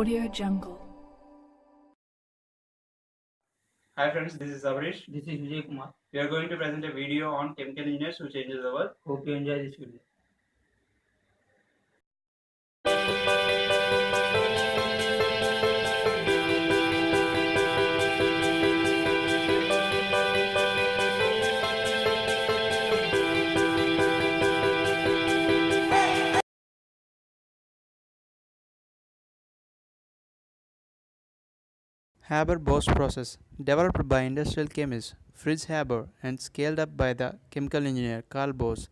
Audio Jungle. Hi friends, this is Avrish. This is Vijay Kumar. We are going to present a video on chemical engineers who changes the world. Hope you enjoy this video. Haber-Bosch process, developed by industrial chemist Fritz Haber and scaled up by the chemical engineer Carl Bosch.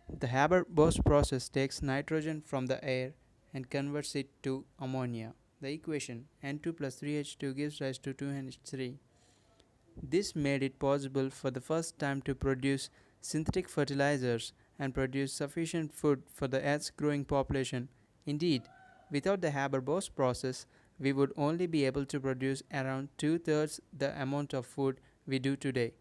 The Haber-Bosch process takes nitrogen from the air and converts it to ammonia. The equation N2 plus 3H2 gives rise to 2NH3. This made it possible for the first time to produce synthetic fertilizers and produce sufficient food for the Earth's growing population. Indeed, without the Haber-Bosch process, we would only be able to produce around 2/3 the amount of food we do today.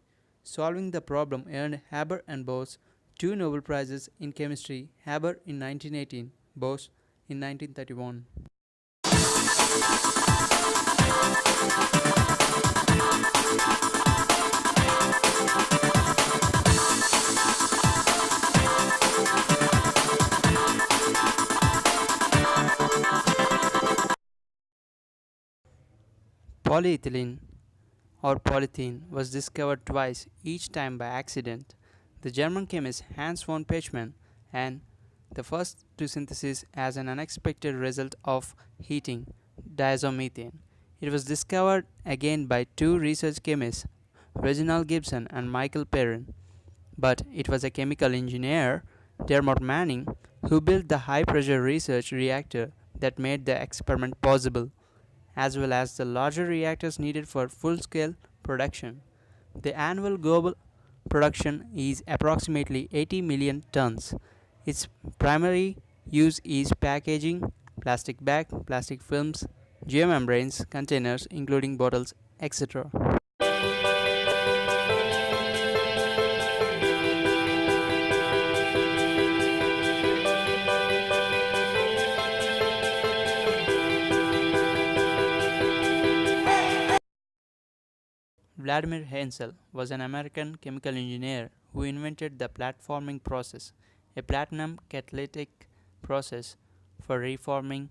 Solving the problem earned Haber and Bosch 2 Nobel Prizes in chemistry, Haber in 1918, Bosch in 1931. Polyethylene or polythene was discovered twice, each time by accident. The German chemist Hans von Pechmann and the first to synthesize as an unexpected result of heating diazomethane. It was discovered again by two research chemists, Reginald Gibson and Michael Perrin. But it was a chemical engineer, Dermot Manning, who built the high-pressure research reactor that made the experiment possible, as well as the larger reactors needed for full-scale production. The annual global production is approximately 80 million tons. Its primary use is packaging, plastic bag, plastic films, geomembranes, containers including bottles, etc. Vladimir Haensel was an American chemical engineer who invented the platforming process, a platinum catalytic process for reforming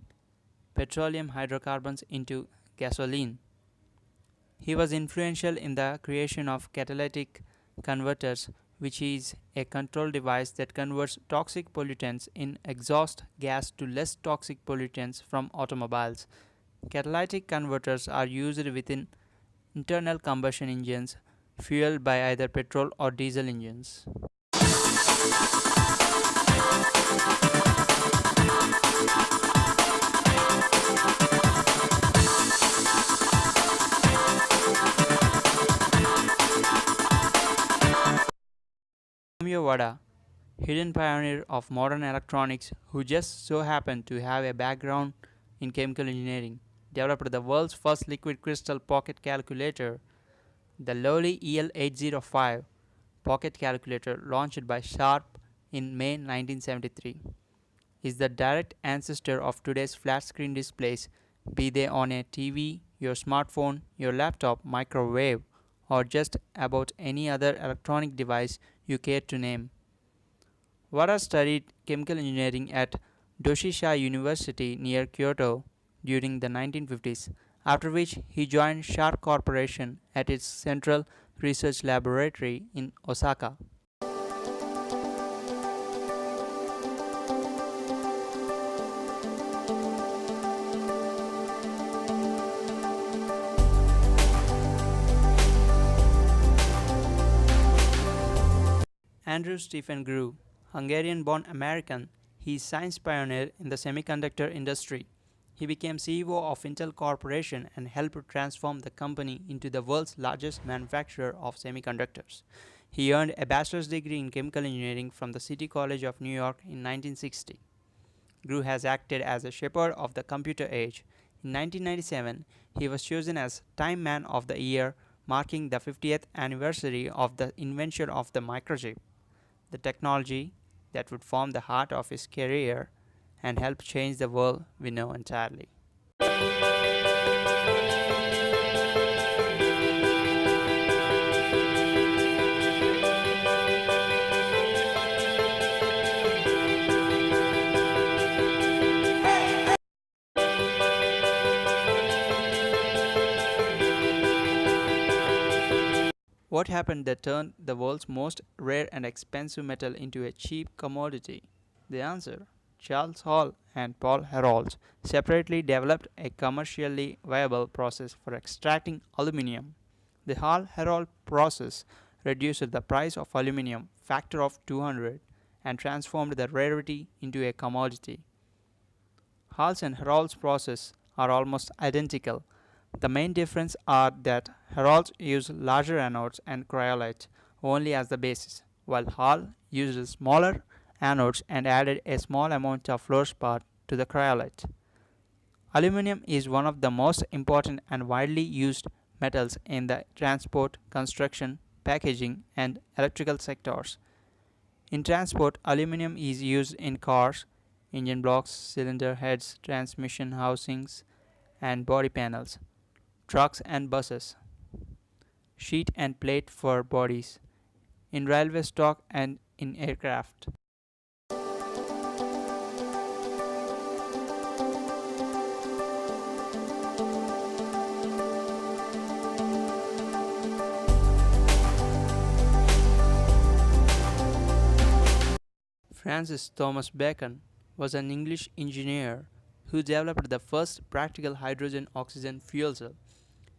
petroleum hydrocarbons into gasoline. He was influential in the creation of catalytic converters, which is a control device that converts toxic pollutants in exhaust gas to less toxic pollutants from automobiles. Catalytic converters are used within internal combustion engines fueled by either petrol or diesel engines. Tomio Wada, hidden pioneer of modern electronics who just so happened to have a background in chemical engineering, developed the world's first liquid crystal pocket calculator, the lowly EL805 pocket calculator launched by Sharp in May 1973. Is the direct ancestor of today's flat screen displays, be they on a TV, your smartphone, your laptop, microwave, or just about any other electronic device you care to name. Wada studied chemical engineering at Doshisha University near Kyoto during the 1950s, after which he joined Sharp Corporation at its Central Research Laboratory in Osaka. Andrew Stephen Grew, Hungarian-born American, he is science pioneer in the semiconductor industry. He became CEO of Intel Corporation and helped transform the company into the world's largest manufacturer of semiconductors. He earned a bachelor's degree in chemical engineering from the City College of New York in 1960. Grew has acted as a shepherd of the computer age. In 1997, he was chosen as Time Man of the Year, marking the 50th anniversary of the invention of the microchip, the technology that would form the heart of his career and help change the world we know entirely. What happened that turned the world's most rare and expensive metal into a cheap commodity? The answer: Charles Hall and Paul Héroult separately developed a commercially viable process for extracting aluminium. The Hall-Héroult process reduced the price of aluminium factor of 200 and transformed the rarity into a commodity. Hall's and Héroult's process are almost identical. The main difference are that Héroult used larger anodes and cryolite only as the basis, while Hall used smaller anodes and added a small amount of fluorspar to the cryolite. Aluminium is one of the most important and widely used metals in the transport, construction, packaging, and electrical sectors. In transport, aluminium is used in cars, engine blocks, cylinder heads, transmission housings, and body panels, trucks and buses, sheet and plate for bodies, in railway stock and in aircraft. Francis Thomas Bacon was an English engineer who developed the first practical hydrogen-oxygen fuel cell.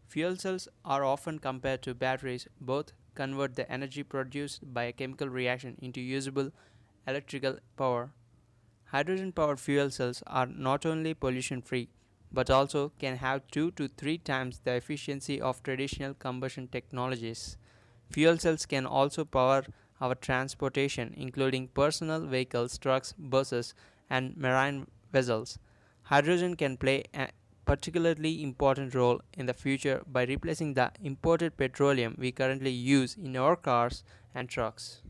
Fuel cells are often compared to batteries. Both convert the energy produced by a chemical reaction into usable electrical power. Hydrogen-powered fuel cells are not only pollution-free but also can have 2 to 3 times the efficiency of traditional combustion technologies. Fuel cells can also power our transportation, including personal vehicles, trucks, buses, and marine vessels. Hydrogen can play a particularly important role in the future by replacing the imported petroleum we currently use in our cars and trucks.